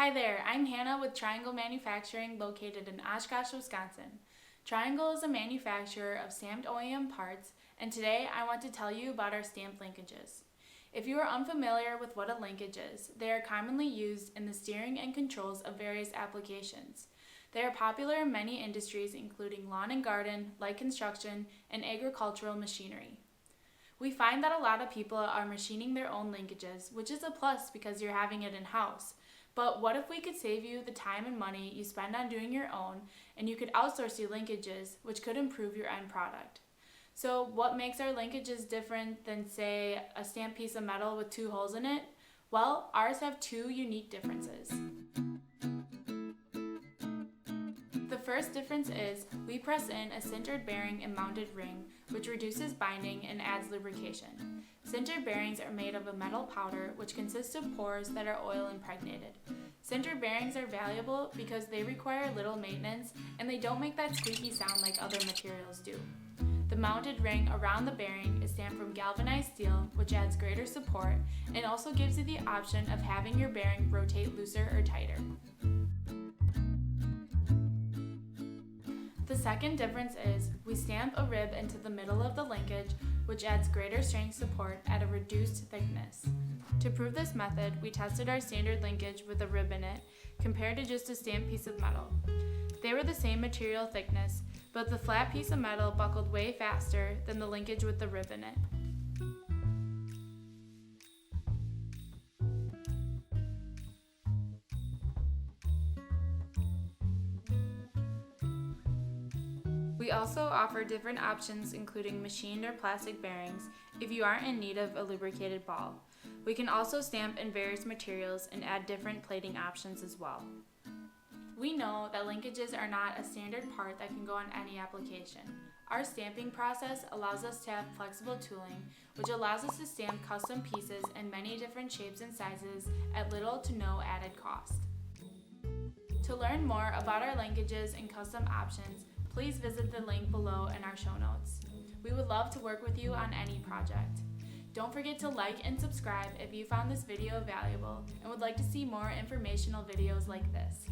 Hi there, I'm Hannah with Triangle Manufacturing located in Oshkosh, Wisconsin. Triangle is a manufacturer of stamped OEM parts, and today I want to tell you about our stamped linkages. If you are unfamiliar with what a linkage is, they are commonly used in the steering and controls of various applications. They are popular in many industries including lawn and garden, light construction, and agricultural machinery. We find that a lot of people are machining their own linkages, which is a plus because you're having it in-house. But what if we could save you the time and money you spend on doing your own, and you could outsource your linkages, which could improve your end product? So what makes our linkages different than, say, a stamped piece of metal with 2 holes in it? Well, ours have 2 unique differences. The first difference is we press in a sintered bearing and mounted ring, which reduces binding and adds lubrication. Sintered bearings are made of a metal powder which consists of pores that are oil impregnated. Sintered bearings are valuable because they require little maintenance and they don't make that squeaky sound like other materials do. The mounted ring around the bearing is stamped from galvanized steel, which adds greater support and also gives you the option of having your bearing rotate looser or tighter. The second difference is we stamp a rib into the middle of the linkage, which adds greater strength support at a reduced thickness. To prove this method, we tested our standard linkage with a rib in it, compared to just a stamped piece of metal. They were the same material thickness, but the flat piece of metal buckled way faster than the linkage with the rib in it. We also offer different options including machined or plastic bearings if you aren't in need of a lubricated ball. We can also stamp in various materials and add different plating options as well. We know that linkages are not a standard part that can go on any application. Our stamping process allows us to have flexible tooling, which allows us to stamp custom pieces in many different shapes and sizes at little to no added cost. To learn more about our linkages and custom options, please visit the link below in our show notes. We would love to work with you on any project. Don't forget to like and subscribe if you found this video valuable and would like to see more informational videos like this.